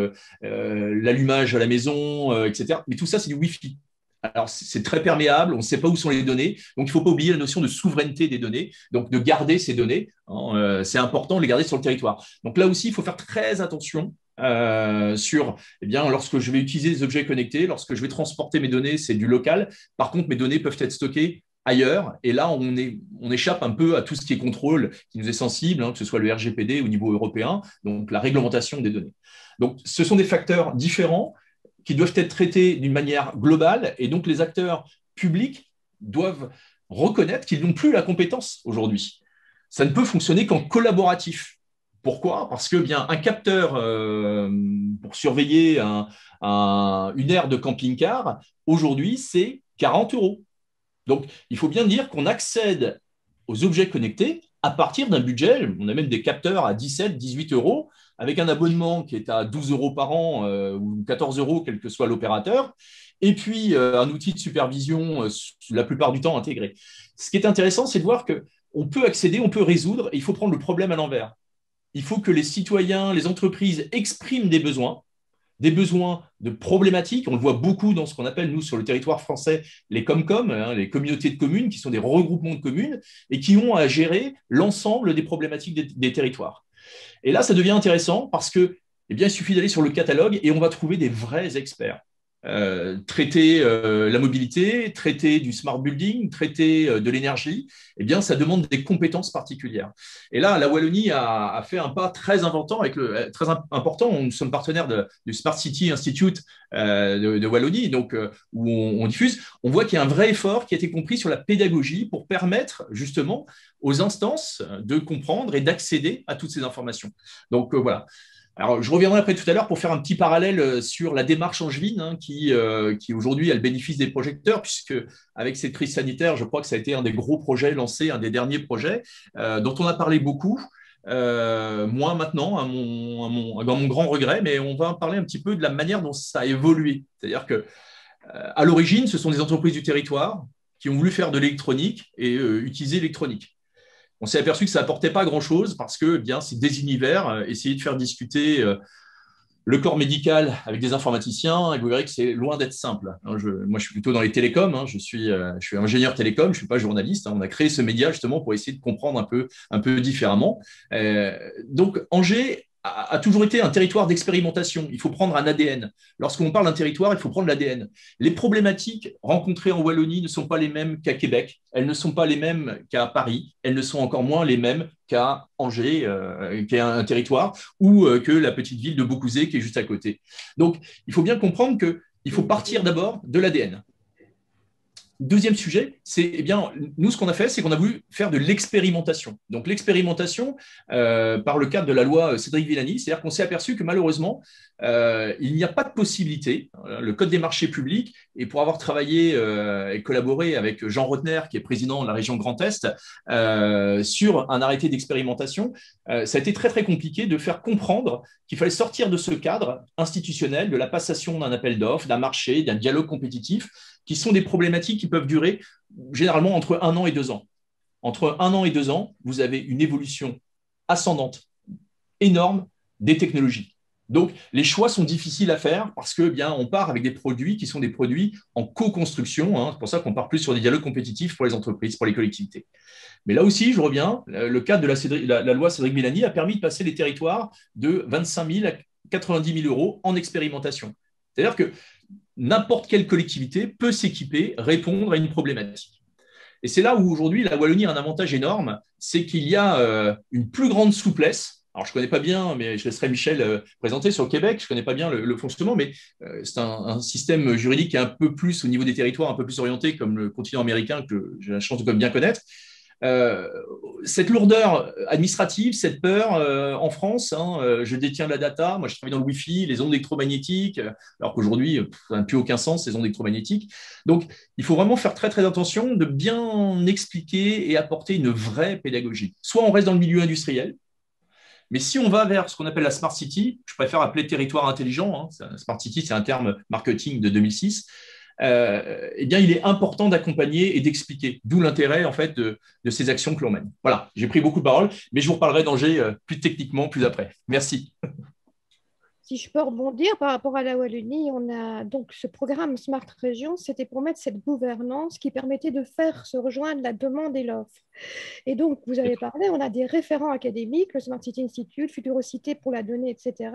l'allumage à la maison, etc. Mais tout ça, c'est du Wi-Fi. Alors, c'est très perméable, on ne sait pas où sont les données. Donc, il ne faut pas oublier la notion de souveraineté des données, donc de garder ces données. C'est important de les garder sur le territoire. Donc, là aussi, il faut faire très attention sur, eh bien, lorsque je vais utiliser des objets connectés, lorsque je vais transporter mes données, c'est du local. Par contre, mes données peuvent être stockées ailleurs. Et là, on échappe un peu à tout ce qui est contrôle qui nous est sensible, que ce soit le RGPD au niveau européen, donc la réglementation des données. Donc, ce sont des facteurs différents qui doivent être traités d'une manière globale. Et donc, les acteurs publics doivent reconnaître qu'ils n'ont plus la compétence aujourd'hui. Ça ne peut fonctionner qu'en collaboratif. Pourquoi ? Parce que bien un capteur pour surveiller une aire de camping-car, aujourd'hui, c'est 40 €. Donc, il faut bien dire qu'on accède aux objets connectés à partir d'un budget. On a même des capteurs à 17, 18 €, avec un abonnement qui est à 12 € par an ou 14 €, quel que soit l'opérateur, et puis un outil de supervision la plupart du temps intégré. Ce qui est intéressant, c'est de voir qu'on peut accéder, on peut résoudre, et il faut prendre le problème à l'envers. Il faut que les citoyens, les entreprises expriment des besoins de problématiques. On le voit beaucoup dans ce qu'on appelle, nous, sur le territoire français, les COMCOM, les communautés de communes, qui sont des regroupements de communes et qui ont à gérer l'ensemble des problématiques des territoires. Et là, ça devient intéressant parce que, eh bien, il suffit d'aller sur le catalogue et on va trouver des vrais experts. Traiter la mobilité, traiter du smart building, traiter de l'énergie, eh bien, ça demande des compétences particulières. Et là, la Wallonie a fait un pas très important. Nous sommes partenaires du Smart City Institute de Wallonie, donc, où on diffuse. On voit qu'il y a un vrai effort qui a été compris sur la pédagogie pour permettre justement aux instances de comprendre et d'accéder à toutes ces informations. Donc, voilà. Alors, je reviendrai après tout à l'heure pour faire un petit parallèle sur la démarche angevine qui aujourd'hui a le bénéfice des projecteurs, puisque avec cette crise sanitaire, je crois que ça a été un des gros projets lancés, un des derniers projets dont on a parlé beaucoup. Moi maintenant, à mon grand regret, mais on va parler un petit peu de la manière dont ça a évolué. C'est-à-dire que à l'origine, ce sont des entreprises du territoire qui ont voulu faire de l'électronique et utiliser l'électronique. On s'est aperçu que ça n'apportait pas grand-chose parce que bien, c'est des univers. Essayer de faire discuter le corps médical avec des informaticiens, et vous verrez que c'est loin d'être simple. Moi, je suis plutôt dans les télécoms. Je suis ingénieur télécom, je ne suis pas journaliste. On a créé ce média justement pour essayer de comprendre un peu différemment. Donc, Angers a toujours été un territoire d'expérimentation. Il faut prendre un ADN. Lorsqu'on parle d'un territoire, il faut prendre l'ADN. Les problématiques rencontrées en Wallonie ne sont pas les mêmes qu'à Québec. Elles ne sont pas les mêmes qu'à Paris. Elles ne sont encore moins les mêmes qu'à Angers, qui est un territoire, ou que la petite ville de Beaucouzé, qui est juste à côté. Donc, il faut bien comprendre qu'il faut partir d'abord de l'ADN. Deuxième sujet, c'est, eh bien, nous, ce qu'on a fait, c'est qu'on a voulu faire de l'expérimentation. Donc, l'expérimentation par le cadre de la loi Cédric Villani, c'est-à-dire qu'on s'est aperçu que malheureusement, il n'y a pas de possibilité. Le Code des marchés publics, et pour avoir travaillé et collaboré avec Jean Rotner, qui est président de la région Grand Est, sur un arrêté d'expérimentation, ça a été très, très compliqué de faire comprendre qu'il fallait sortir de ce cadre institutionnel, de la passation d'un appel d'offres, d'un marché, d'un dialogue compétitif, qui sont des problématiques qui peuvent durer généralement entre 1 an et 2 ans. Entre 1 an et 2 ans, vous avez une évolution ascendante énorme des technologies. Donc, les choix sont difficiles à faire parce que bien, on part avec des produits qui sont des produits en co-construction. C'est pour ça qu'on part plus sur des dialogues compétitifs pour les entreprises, pour les collectivités. Mais là aussi, je reviens, le cadre de la loi Cédric Villani a permis de passer les territoires de 25 000 à 90 000 € en expérimentation. C'est-à-dire que n'importe quelle collectivité peut s'équiper, répondre à une problématique. Et c'est là où aujourd'hui, la Wallonie a un avantage énorme, c'est qu'il y a une plus grande souplesse. Alors, je ne connais pas bien, mais je laisserai Michel présenter sur le Québec. Je ne connais pas bien le fonctionnement, mais c'est un système juridique qui est un peu plus, au niveau des territoires, un peu plus orienté, comme le continent américain, que j'ai la chance de bien connaître. Cette lourdeur administrative, cette peur en France, je détiens la data, moi je travaille dans le Wi-Fi, les ondes électromagnétiques, alors qu'aujourd'hui, ça n'a plus aucun sens, ces ondes électromagnétiques. Donc, il faut vraiment faire très très attention de bien expliquer et apporter une vraie pédagogie. Soit on reste dans le milieu industriel, mais si on va vers ce qu'on appelle la Smart City, je préfère appeler territoire intelligent, Smart City, c'est un terme marketing de 2006, eh bien, il est important d'accompagner et d'expliquer, d'où l'intérêt en fait de ces actions que l'on mène. Voilà, j'ai pris beaucoup de paroles, mais je vous reparlerai d'Angers plus techniquement plus après. Merci.
Si je peux rebondir par rapport à la Wallonie, on a donc ce programme Smart Région, c'était pour mettre cette gouvernance qui permettait de faire se rejoindre la demande et l'offre. Et donc, vous avez parlé, on a des référents académiques, le Smart City Institute, Futurocité pour la donnée, etc.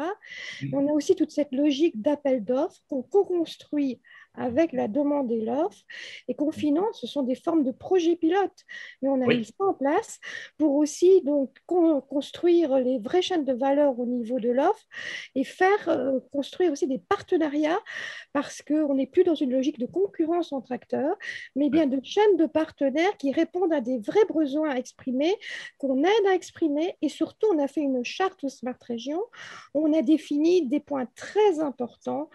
On a aussi toute cette logique d'appel d'offres qu'on co-construit avec la demande et l'offre et qu'on finance. Ce sont des formes de projets pilotes, mais on a mis ça en place pour aussi donc construire les vraies chaînes de valeur au niveau de l'offre et faire construire aussi des partenariats parce qu'on n'est plus dans une logique de concurrence entre acteurs, mais bien de chaînes de partenaires qui répondent à des vrais besoins à exprimer, qu'on aide à exprimer et surtout on a fait une charte Smart Région où on a défini des points très importants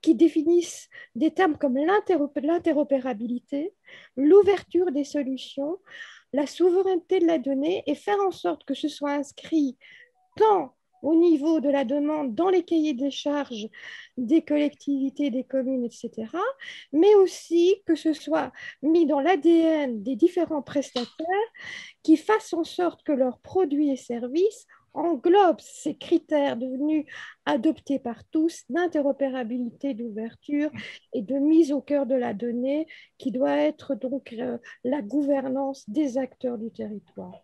qui définissent des termes comme l'interopérabilité, l'ouverture des solutions, la souveraineté de la donnée et faire en sorte que ce soit inscrit tant au niveau de la demande dans les cahiers des charges des collectivités, des communes, etc., mais aussi que ce soit mis dans l'ADN des différents prestataires qui fassent en sorte que leurs produits et services englobe ces critères devenus adoptés par tous d'interopérabilité, d'ouverture et de mise au cœur de la donnée qui doit être donc la gouvernance des acteurs du territoire.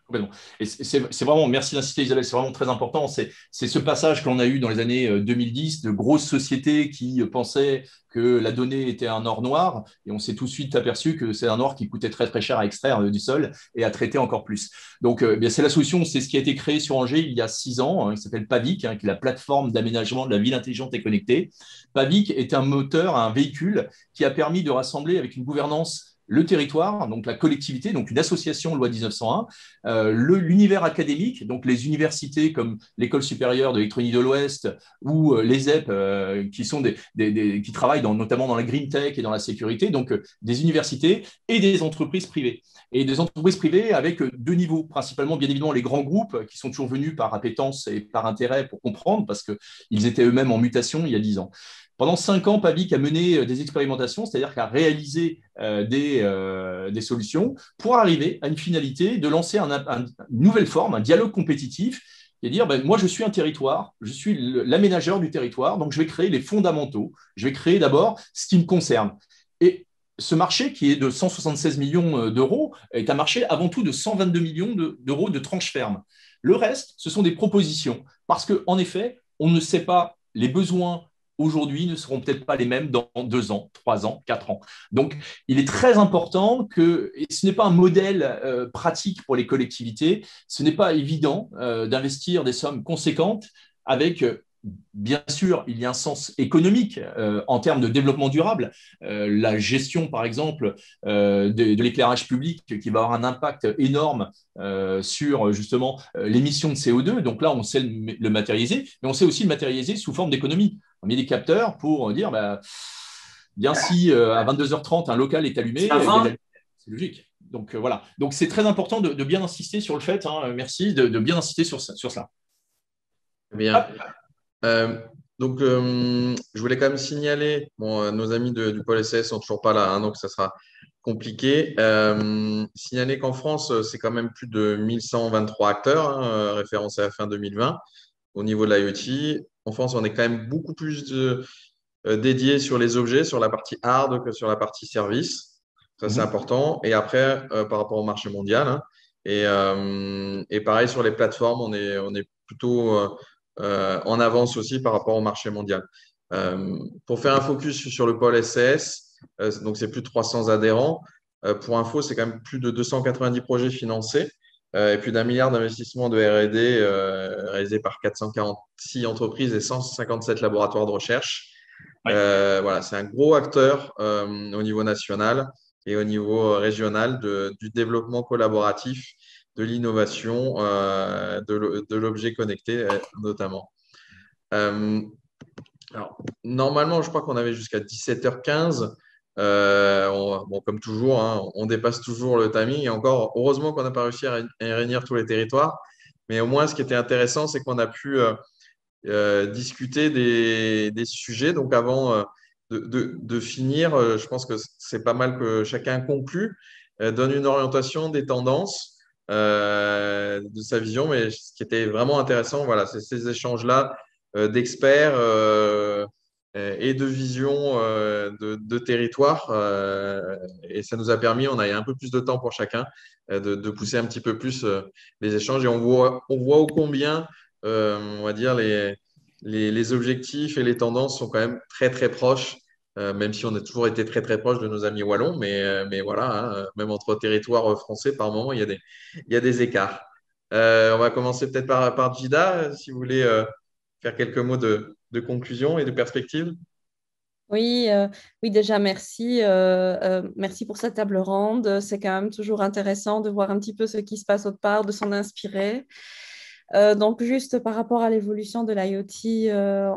Complètement. Et c'est vraiment, merci d'insister Isabelle, c'est vraiment très important. C'est ce passage que l'on a eu dans les années 2010 de grosses sociétés qui pensaient que la donnée était un or noir et on s'est tout de suite aperçu que c'est un or qui coûtait très très cher à extraire du sol et à traiter encore plus. Donc bien, c'est la solution, c'est ce qui a été créé sur Angers il y a 6 ans, qui s'appelle Pavic, qui est la plateforme d'aménagement de la ville intelligente et connectée. Pavic est un moteur, un véhicule qui a permis de rassembler avec une gouvernance le territoire, donc la collectivité, donc une association loi 1901, l'univers académique, donc les universités comme l'École supérieure de l'électronique de l'Ouest ou les EP qui sont qui travaillent notamment dans la green tech et dans la sécurité, donc des universités et des entreprises privées. Et des entreprises privées avec 2 niveaux, principalement bien évidemment les grands groupes qui sont toujours venus par appétence et par intérêt pour comprendre parce qu'ils étaient eux-mêmes en mutation il y a 10 ans. Pendant 5 ans, Pavic a mené des expérimentations, c'est-à-dire qu'a réalisé des solutions pour arriver à une finalité de lancer une nouvelle forme, un dialogue compétitif, et dire moi, je suis un territoire, je suis l'aménageur du territoire, donc je vais créer les fondamentaux, je vais créer d'abord ce qui me concerne. Et ce marché, qui est de 176 millions d'euros, est un marché avant tout de 122 millions d'euros de tranches fermes. Le reste, ce sont des propositions, parce qu'en effet, on ne sait pas les besoins aujourd'hui ne seront peut-être pas les mêmes dans 2 ans, 3 ans, 4 ans. Donc, il est très important que, et ce n'est pas un modèle pratique pour les collectivités, ce n'est pas évident d'investir des sommes conséquentes avec, bien sûr, il y a un sens économique en termes de développement durable. La gestion, par exemple, de l'éclairage public qui va avoir un impact énorme sur justement l'émission de CO2. Donc là, on sait le matérialiser, mais on sait aussi le matérialiser sous forme d'économie. On met des capteurs pour dire, bien si à 22h30, un local est allumé, c'est logique. Donc voilà. Donc c'est très important de bien insister sur le fait, merci, de bien insister sur cela.
Bien. Donc, je voulais quand même signaler, nos amis du pôle SES sont toujours pas là, donc ça sera compliqué. Signaler qu'en France, c'est quand même plus de 1123 acteurs référencés à la fin 2020 au niveau de l'IoT. En France, on est quand même beaucoup plus dédié sur les objets, sur la partie hard que sur la partie service. Ça, c'est important. Et après, par rapport au marché mondial, et pareil sur les plateformes, on est plutôt en avance aussi par rapport au marché mondial. Pour faire un focus sur le pôle SCS, donc c'est plus de 300 adhérents. Pour info, c'est quand même plus de 290 projets financés et plus d'1 milliard d'investissements de R&D réalisés par 446 entreprises et 157 laboratoires de recherche. Voilà, c'est un gros acteur au niveau national et au niveau régional du développement collaboratif, de l'innovation, de l'objet connecté notamment. Alors, normalement, je crois qu'on avait jusqu'à 17h15. Comme toujours, on dépasse toujours le timing. Et encore, heureusement qu'on n'a pas réussi à réunir tous les territoires. Mais au moins, ce qui était intéressant, c'est qu'on a pu discuter des sujets. Donc, avant de finir, je pense que c'est pas mal que chacun conclue, donne une orientation des tendances de sa vision. Mais ce qui était vraiment intéressant, voilà, c'est ces échanges-là d'experts et de vision de territoire. Et ça nous a permis, on a eu un peu plus de temps pour chacun, de pousser un petit peu plus les échanges. Et on voit ô combien, on va dire, les objectifs et les tendances sont quand même très, très proches, même si on a toujours été très, très proches de nos amis wallons. Mais voilà, hein, même entre territoires français, par moment, il y a des écarts. On va commencer peut-être par Jida, si vous voulez faire quelques mots de conclusion et de perspective.
Oui, oui, déjà merci. Merci pour cette table ronde. C'est quand même toujours intéressant de voir un petit peu ce qui se passe autre part, de s'en inspirer. Donc, juste par rapport à l'évolution de l'IoT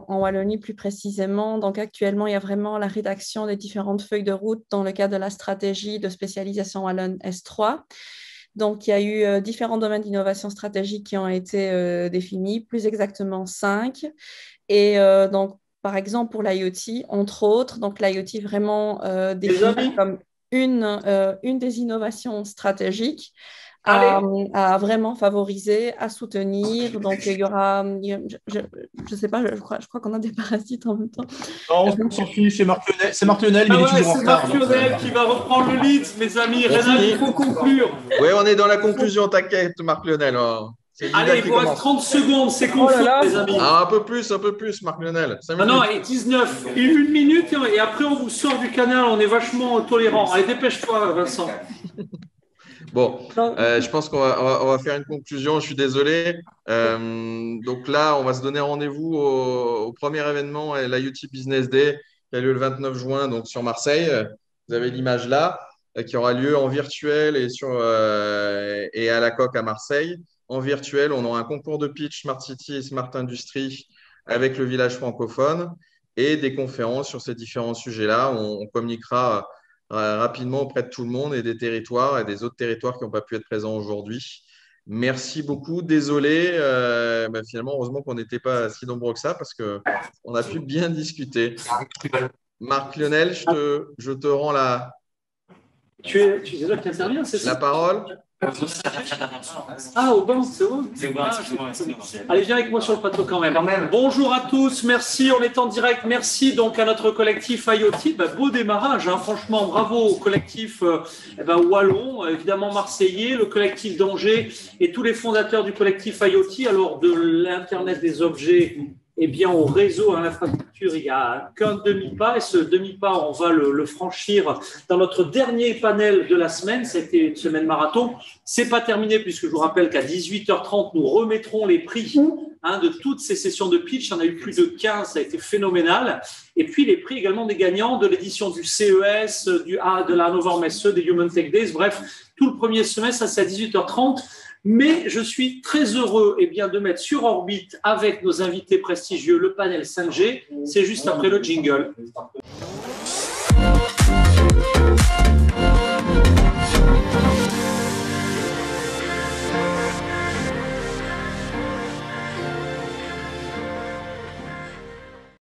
en Wallonie plus précisément, donc actuellement, il y a vraiment la rédaction des différentes feuilles de route dans le cadre de la stratégie de spécialisation Wallonne S3. Donc, il y a eu différents domaines d'innovation stratégique qui ont été définis, plus exactement 5. Et donc, par exemple, pour l'IoT, entre autres, donc l'IoT vraiment définie comme une des innovations stratégiques à vraiment favoriser, à soutenir. Donc, il y aura, je sais pas, je crois qu'on a des parasites en même temps.
Non, on s'en fiche, c'est Marc Lionel, mais il est toujours en retard.
C'est Marc Lionel qui va reprendre le lead, mes amis. Rénal, il faut conclure.
Oui, on est dans la conclusion, t'inquiète, Marc Lionel.
Allez, il vous reste 30 secondes, c'est confus, les amis.
Ah, un peu plus, Marc Lionel.
Non, et 19, et 1 minute, et après on vous sort du canal, on est vachement tolérant. Allez, dépêche-toi, Vincent.
Bon, je pense qu'on va faire une conclusion, je suis désolé. Donc là, on va se donner rendez-vous au premier événement, l'IoT Business Day, qui a lieu le 29 juin donc sur Marseille. Vous avez l'image là, qui aura lieu en virtuel et à la Coque à Marseille. En virtuel, on aura un concours de pitch Smart City et Smart Industry avec le village francophone et des conférences sur ces différents sujets-là. On communiquera rapidement auprès de tout le monde et des territoires et des autres territoires qui n'ont pas pu être présents aujourd'hui. Merci beaucoup. Désolé, finalement, heureusement qu'on n'était pas si nombreux que ça parce qu'on a pu bien discuter. Marc Lionel, je te rends la parole.
Ah, au banc, c'est bon. Allez, viens avec moi sur le plateau quand même. Bonjour à tous, merci, on est en direct. Merci donc à notre collectif IoT. Beau démarrage, hein. Franchement, bravo au collectif wallon, évidemment marseillais, le collectif d'Angers et tous les fondateurs du collectif IoT. Alors, de l'Internet des objets, eh bien, au réseau, à l'infrastructure, il n'y a qu'un demi-pas. Et ce demi-pas, on va le franchir dans notre dernier panel de la semaine. C'était une semaine marathon. Ce n'est pas terminé puisque je vous rappelle qu'à 18h30, nous remettrons les prix de toutes ces sessions de pitch. Il y en a eu plus de 15, ça a été phénoménal. Et puis, les prix également des gagnants de l'édition du CES, de la Hannover Messe, des Human Tech Days. Bref, tout le premier semestre, ça c'est à 18h30. Mais je suis très heureux de mettre sur orbite avec nos invités prestigieux le panel 5G. C'est juste après le jingle.